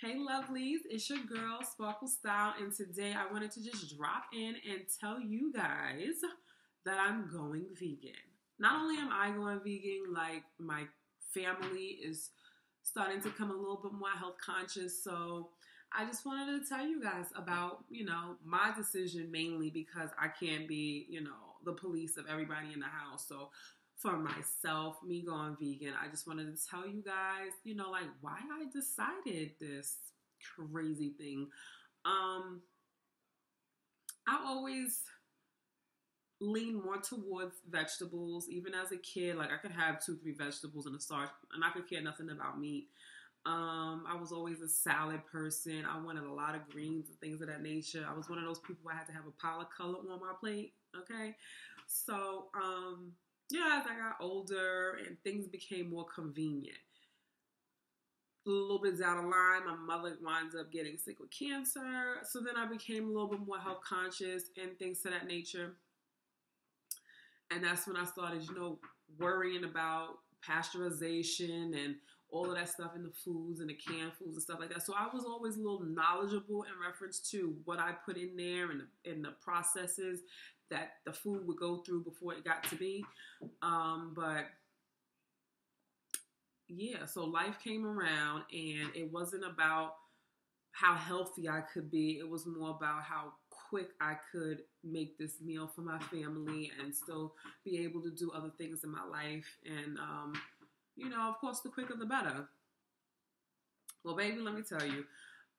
Hey lovelies, it's your girl Sparkle Style, and today I wanted to just drop in and tell you guys that I'm going vegan. Not only am I going vegan, like my family is starting to come a little bit more health conscious, so I just wanted to tell you guys about, my decision mainly because I can't be, the police of everybody in the house. So for myself, me going vegan, I just wanted to tell you guys, like why I decided this crazy thing. I always lean more towards vegetables. Even as a kid, like I could have two, three vegetables in a starch, and I could care nothing about meat. I was always a salad person. I wanted a lot of greens and things of that nature. I was one of those people I had to have a pile of color on my plate. Okay, so as I got older and things became more convenient, a little bit down the line, my mother winds up getting sick with cancer. So then I became a little bit more health conscious and things to that nature. And that's when I started, worrying about pasteurization and all of that stuff in the foods and the canned foods and stuff like that. So I was always a little knowledgeable in reference to what I put in there and the processes that the food would go through before it got to me. But yeah, so life came around and it wasn't about how healthy I could be. It was more about how quick I could make this meal for my family and still be able to do other things in my life. And, of course, the quicker the better. Well, baby, let me tell you,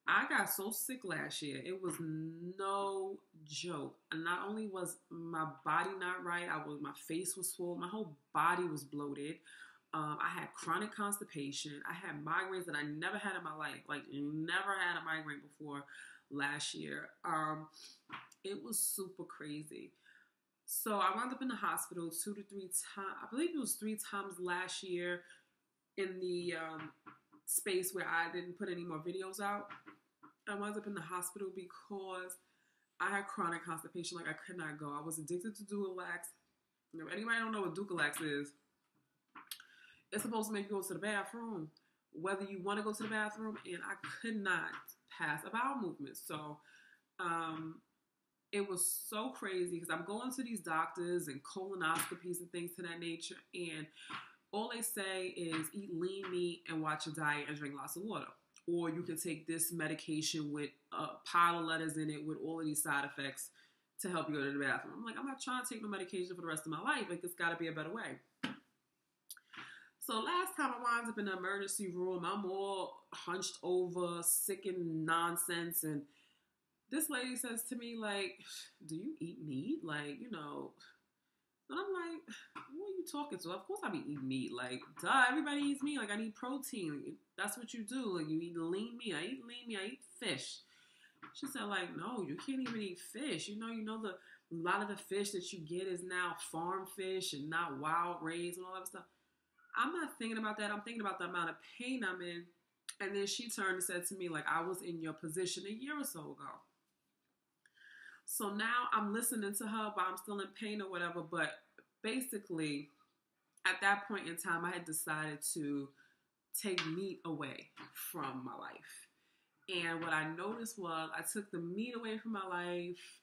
I got so sick last year. It was no joke. And not only was my body not right, my face was swollen, my whole body was bloated. I had chronic constipation. I had migraines that I never had in my life. Like, never had a migraine before last year. It was super crazy. So I wound up in the hospital 2 to 3 times. I believe it was 3 times last year in the space where I didn't put any more videos out. I wound up in the hospital because I had chronic constipation. Like, I could not go. I was addicted to Dulcolax. If anybody don't know what Dulcolax is, it's supposed to make you go to the bathroom, whether you want to go to the bathroom, and I could not pass a bowel movement. So it was so crazy because I'm going to these doctors and colonoscopies and things to that nature, and all they say is eat lean meat and watch your diet and drink lots of water. Or you can take this medication with a pile of letters in it with all of these side effects to help you go to the bathroom. I'm like, I'm not trying to take no medication for the rest of my life. Like, it's got to be a better way. So last time I wound up in the emergency room, I'm all hunched over, sick and nonsense. And this lady says to me, like, do you eat meat? Like, And I'm like, who are you talking to? Of course I be eating meat. Like, duh, everybody eats meat. Like, I need protein. That's what you do. Like, you eat lean meat. I eat lean meat. I eat fish. She said, like, no, you can't even eat fish. A lot of the fish that you get is now farm fish and not wild raised and all that stuff. I'm not thinking about that. I'm thinking about the amount of pain I'm in. And then she turned and said to me, like, I was in your position a year or so ago. So now I'm listening to her, but I'm still in pain or whatever. But basically, at that point in time, I had decided to take meat away from my life. And what I noticed was I took the meat away from my life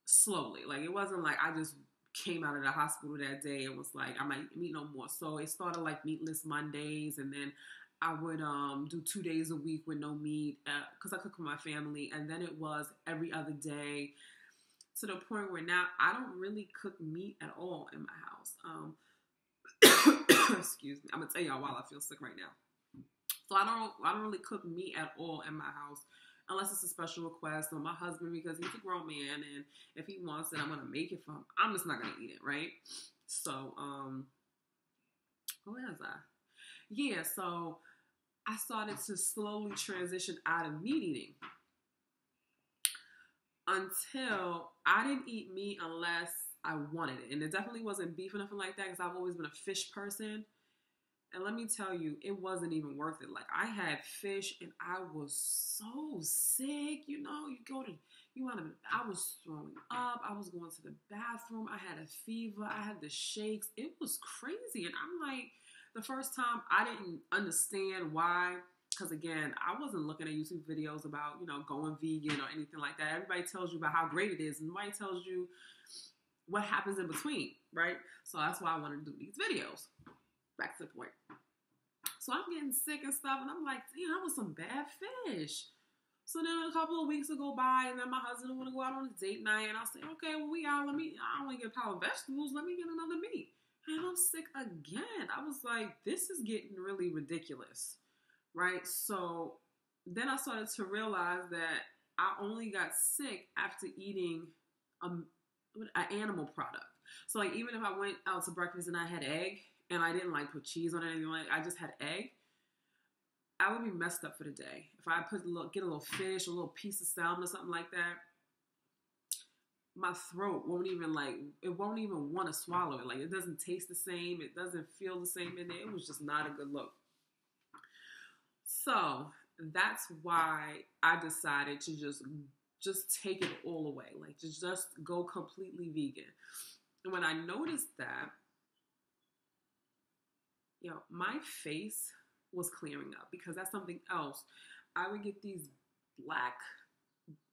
slowly. Like, it wasn't like I just came out of the hospital that day and was like, I might eat meat no more. So it started like meatless Mondays, and then I would do 2 days a week with no meat because I cook for my family. And then it was every other day to the point where now I don't really cook meat at all in my house. Excuse me. I'm gonna tell y'all while I feel sick right now. So I don't really cook meat at all in my house unless it's a special request on my husband, because he's a grown man, and if he wants it, I'm gonna make it for him. I'm just not gonna eat it, right? So what was I? Yeah, so I started to slowly transition out of meat eating until I didn't eat meat unless I wanted it. And it definitely wasn't beef or nothing like that, because I've always been a fish person. And let me tell you, it wasn't even worth it. Like, I had fish and I was so sick. I was throwing up. I was going to the bathroom. I had a fever. I had the shakes. It was crazy. And I'm like, the first time I didn't understand why Because again, I wasn't looking at YouTube videos about, going vegan or anything like that. Everybody tells you about how great it is, and nobody tells you what happens in between, right? So that's why I want to do these videos. Back to the point. So I'm getting sick and stuff, and I'm like, that was some bad fish. So then a couple of weeks will go by, and then my husband will want to go out on a date night, and I'll say, okay, well, we out. I don't want to get a pile of vegetables. Let me get another meat. And I'm sick again. I was like, this is getting really ridiculous, right? So then I started to realize that I only got sick after eating an animal product. So like, even if I went out to breakfast and I had egg, and I didn't like put cheese on it or anything like that, I just had egg, I would be messed up for the day. If I get a little fish, a little piece of salmon or something like that, my throat won't even want to swallow it. Like, it doesn't taste the same. It doesn't feel the same in there. It was just not a good look. So that's why I decided to just take it all away. Like, to just go completely vegan. And when I noticed that, my face was clearing up, because that's something else. I would get these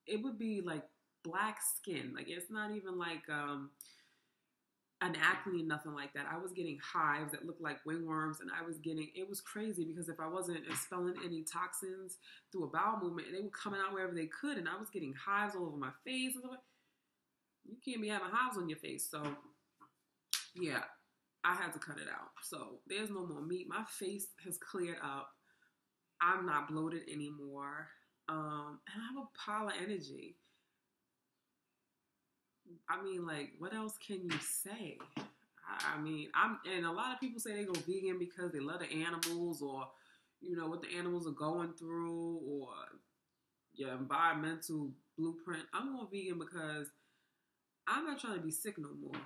it would be like black skin. Like, it's not even like an acne, nothing like that. I was getting hives that looked like wingworms, and it was crazy, because if I wasn't expelling any toxins through a bowel movement, they were coming out wherever they could, and I was getting hives all over my face. And stuff. You can't be having hives on your face. So yeah, I had to cut it out. So there's no more meat. My face has cleared up. I'm not bloated anymore. And I have a pile of energy. I mean, like, what else can you say? And a lot of people say they go vegan because they love the animals, or, what the animals are going through, or your environmental blueprint. I'm going vegan because I'm not trying to be sick no more.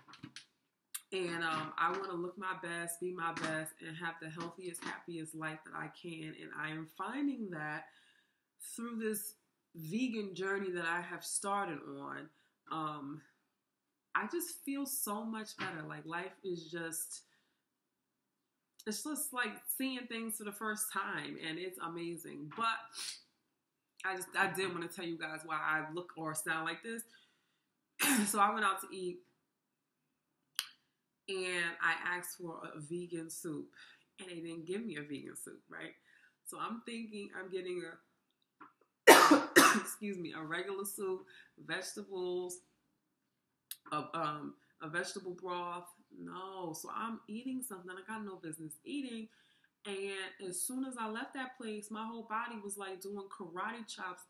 And I want to look my best, be my best, and have the healthiest, happiest life that I can. And I am finding that through this vegan journey that I have started on. I just feel so much better. Like, life is it's just like seeing things for the first time, and it's amazing. But I did want to tell you guys why I look or sound like this. So I went out to eat, and I asked for a vegan soup, and they didn't give me a vegan soup, right? So I'm thinking I'm getting a regular soup, vegetables, a vegetable broth. No, so I'm eating something I got no business eating. And as soon as I left that place, my whole body was like doing karate chops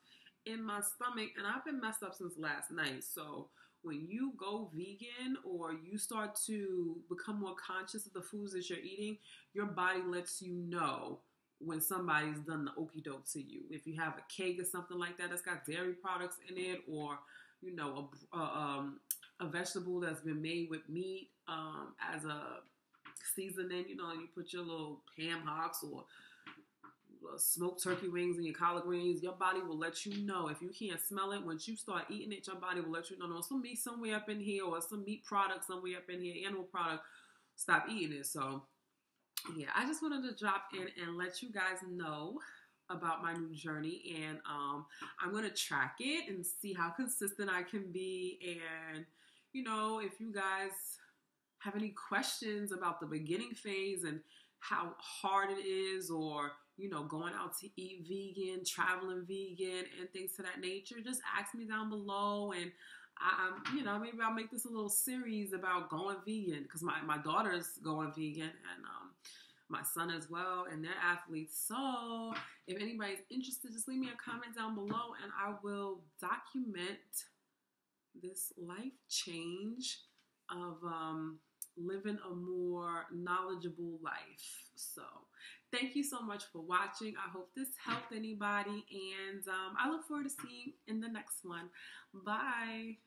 in my stomach, and I've been messed up since last night. So when you go vegan, or you start to become more conscious of the foods that you're eating, your body lets you know when somebody's done the okie doke to you. If you have a cake or something like that that's got dairy products in it, or a vegetable that's been made with meat as a seasoning, you put your little ham hocks or smoked turkey wings and your collard greens, your body will let you know. If you can't smell it, once you start eating it, your body will let you know, no, some meat somewhere up in here, or some meat product somewhere up in here, animal product, stop eating it. So yeah, I just wanted to drop in and let you guys know about my new journey, and I'm going to track it and see how consistent I can be. And if you guys have any questions about the beginning phase and how hard it is, or going out to eat vegan, traveling vegan, and things to that nature, just ask me down below. And maybe I'll make this a little series about going vegan, because my daughter's going vegan, and my son as well, and they're athletes. So if anybody's interested, just leave me a comment down below, and I will document this life change of living a more knowledgeable life. So thank you so much for watching. I hope this helped anybody, and I look forward to seeing you in the next one. Bye.